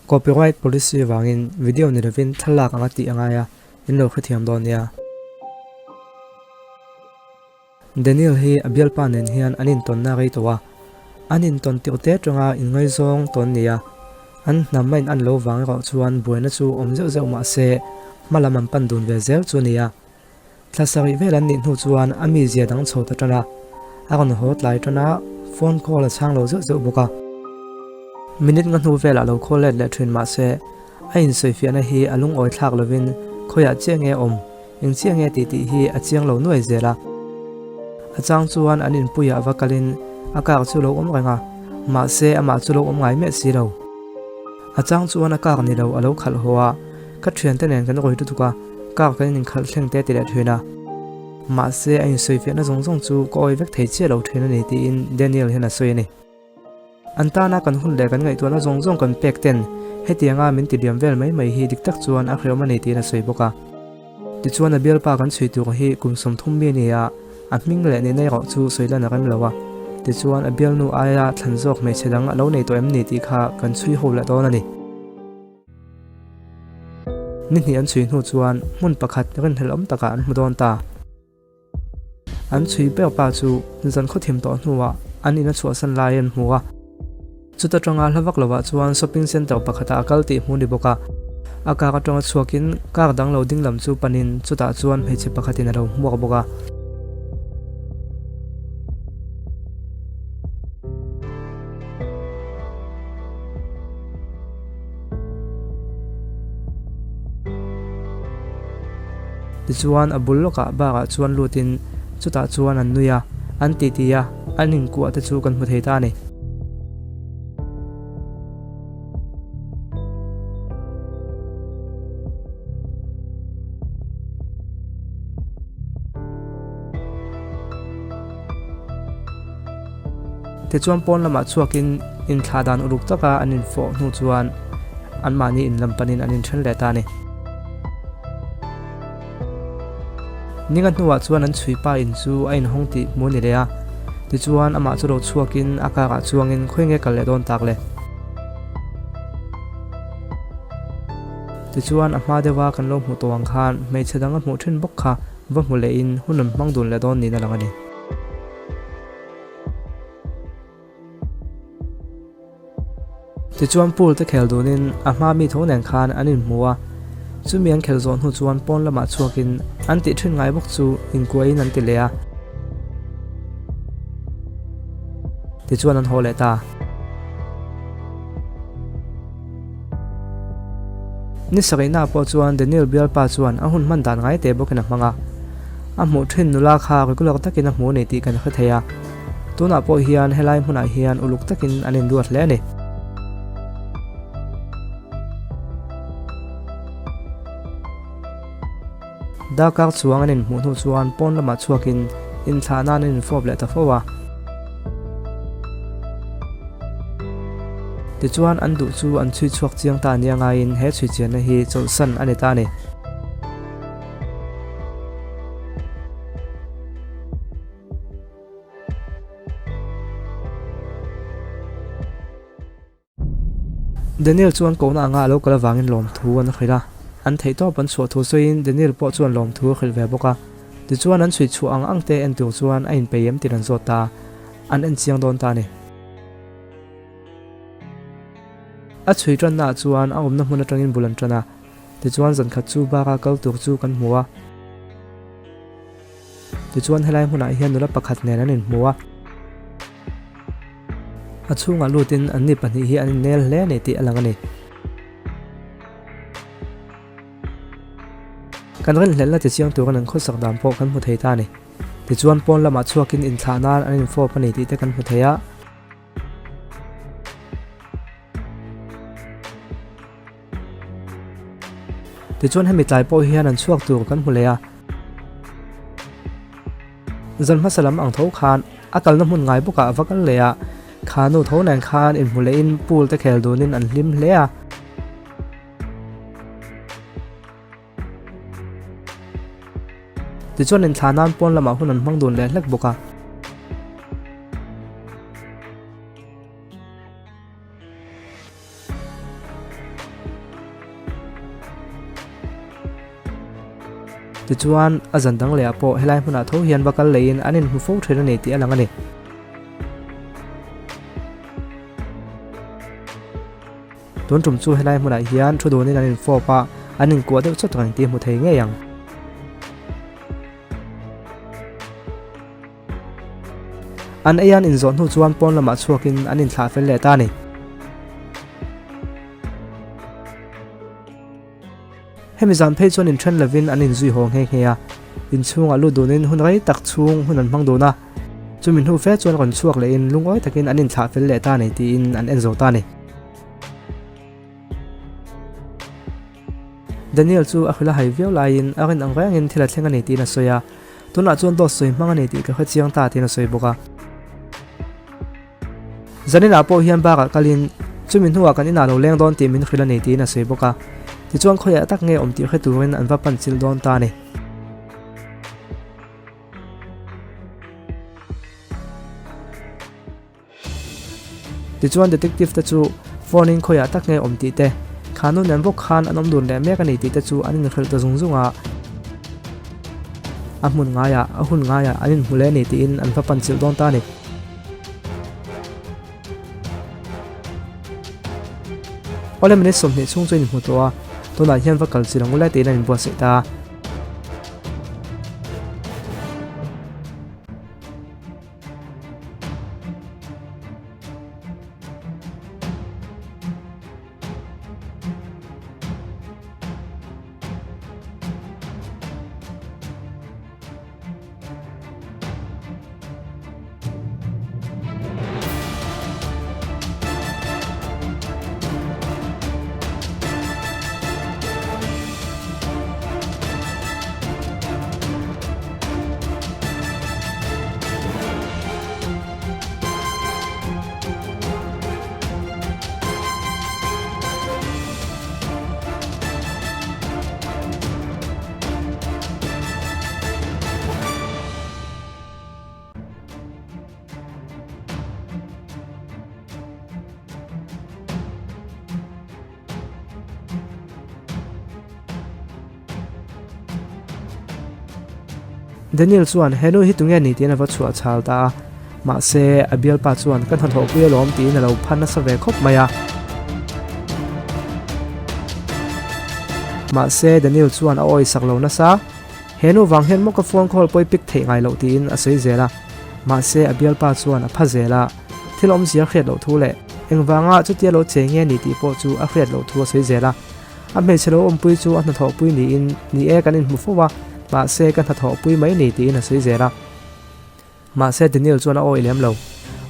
copyright policy wangin video ni ravin thalak anga ti angaya inlo khathiam don ya Daniel hi abial panen hian anin ton na rei towa anin ton tiute tonga ingai zong ton nia an namain an lo wang ro chuan buina chu omzeu zeu ma se malamam pandun ve zel chu nia thlasari velan ni hnu chuan ami zia dang chhota tana agon hot lai tana phone call a chang lo zeu boka minute nga hnu vela lo call le thin ma se ain soifiana hi alung oi thlak lovin khoya chenge om ing chenge ti hi achiang lo nuai zela achang chuan anin puya vakalin akak chu lo om ranga ma se ama chu lo om ngai me si lo achang chuan akak ni lo alo khal hoa ka thian te nen kan roi tu ka kak kan nin khal thleng te ti le thina ma se ain soifiana zong chu ko oi vek thei che lo thina ni ti in Daniel hena soi ni antana kan hun le kan ngai tuana zong kan pek ten hetianga min ti diam vel mai hi dik tak chuan a khreoma nei ti na soi boka ti chuan a bial pa kan chui tu hi kumsom thum mi ni a aming le ni nei ro chu soila na kan lawa ti chuan a bial nu aya thanjok me chedang alo nei to em ni ti kha kan chui ho la don ani ni an chui nu chuan mun pakhat ren helom taka an mudon ta an chui pe pa chu zan kho thim to nuwa ani na chu san lai an huwa chuta tonga hlavak lawa chuan shopping center pakhata akal ti hmuni boka aka ka tonga chuakin kar dang loading lam chu panin chuta chuan pheichi pakhatin ro muak boka ti chuan abul loka baga chuan lutin chuta chuan an nuya an titia anin ku ata chu kan hmu thei ta ni te chuan pon lama chuakin in thladan uruk taka anin fo hnu chuan an mani in lampanin anin thren le ta ni ninga hnuwa chuan an chui pa in chu ain hong ti mu ni le a ti chuan ama chu ro chuakin akara chuangin khoinge kal le don tak le ti chuan a hma dewa kan lo hmu tawang khan mei chedang a hmu thin bok kha va hmu le in hunam mangdun le don ni na langani ti chuan pool te khel dunin a hma mi thonen khan anin hmuwa chumian khel zon hu chuan pon lama chuakin an ti thin ngai bok chu in kuain an ti lea ti chuan an hole ta ni sakai na po chuan Daniel bial pa chuan a hun man dan ngai te bokena manga a hmu thin nula kha kulak takin a hmu nei ti kan kha theya tuna po hian helai hmuna hian uluk takin anin duat hle ni da kar chuang anin hmu hnu chuan pon lama chuakin in thana nin fob le ta fowa ti chuan an du chu an chui chuak chiang ta nianga in he chui chen na hi chol san ani ta ni Daniel chuan ko na anga lo kala wangin lom thu an khira an thei to pan chu thu soin Daniel po chuan lom thu khil ve boka ti chuan an chui chu ang te en tu chuan ain pem tiran zota an en chiang don ta ni a chui tran na chuan a omna hmuna tangin bulan trana ti chuan zan khat chu ba ka kal tur chu kan hmuwa ti chuan helai hmuna hian nula pakhat nen anin hmuwa a chunga lutin an ni pani hi an nel hle nei ti alangani kan ren hlella ti chiang tu kan kho sak dam po kan hmu thei ta ni ti chuan pon lama chuakin in thana anin fo pani ti te kan hmu theya ti chuan hemi tlai po hian an chuak tur kan hmu leya zan masalam ang tho khan akal na hmun ngai boka avakal leya khanu tho nan khan in hmu le in pool te khel dunin an hlim hleya ti chuan in thlanan pon lama hun an hmangdun le hlek boka ti chuan a zan dang le a po helai hmuna tho hian bakal lein anin hu fo thena nei ti alang ani tuan tum chu helai hmuna hian thu donin anin fo pa anin ko deuh chot rang ti mu thei nge yang an ayan in zon hu chuan pon lama chuakin anin thla fel le ta ni hemizan phei chuan in thren lovin anin zui hong he he a in chunga lu donin hun rai tak chung hun an mang dona chumin hu fe chuan ron chuak le in lungoi takin anin thla fel le ta nei ti in an en zo ta ni Daniel chu a khula hai viau lain arin ang rangin thila thlenga nei ti na soya tuna chuan do soi hmanga nei ti ka kha chiang ta ti na soi boka zanina po hian ba ka kalin chumin huwa kan ina lo leng don ti min khila nei ti na soi boka ti chuan khoya tak nge om ti khe turin an va pan chil don ta ni ti chuan detective ta chu phone in khoya tak nge om ti te khanu nan bok khan anom dun le me ka nei ti ta chu anin khel ta zungzunga amun nga ya ahun nga ya anin hule nei ti in an va pan chil don ta ni ole mene som ne chung chuin mu to a to na hian vakal chilang ula te na in bo se ta Daniel chuan henu hi tunge ni tin ava chua chal ta ma se abial pa chuan kan han ho pui lom ti na lo phan na sa ve khop maya ma se Daniel chuan a oi sak lo na sa henu wang hen mo ka phone call poi pik thei ngai lo tin a sei zela ma se abial pa chuan a pha zela thilom zia khret lo thu le engwanga chutia lo chenge ni ti po chu a khret lo thu sei zela a me chelo om pui chu a na tho pui ni in ni e kan in mu fowa ma se kan tha tho pui mai nei ti na sei zera ma se Daniel chuan a oi lem lo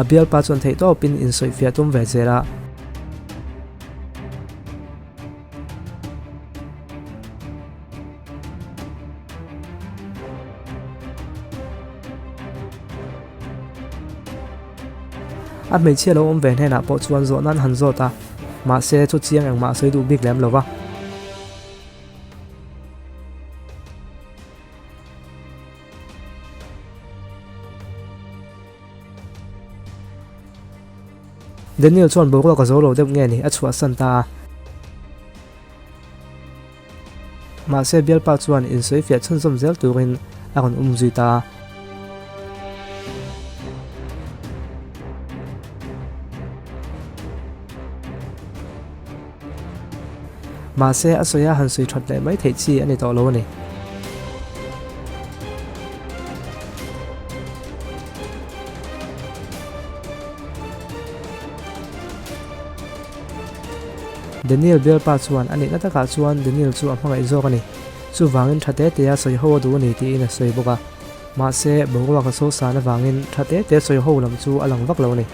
abial pa chuan thei to pin in soi fia tum ve zera a me chelo om ve hena po chuan zo nan han zo ta ma se chu chiang ang ma sei du big lem lova Daniel chuan bo ka zo lo deuh nge ni a chua san ta ma se bial pa chuan in soi fia chun som zel turin a kon zui ta ma se a soya han sui thot le mai thei chi ani to lo ni Daniel bial pa chuan ani na taka chuan Daniel chu amanga izo ka ni chu wangin thate te a soi ho du ni ti in a soi boka ma se bongwa ka so sa na wangin thate te soi ho lam chu alang vak lo ni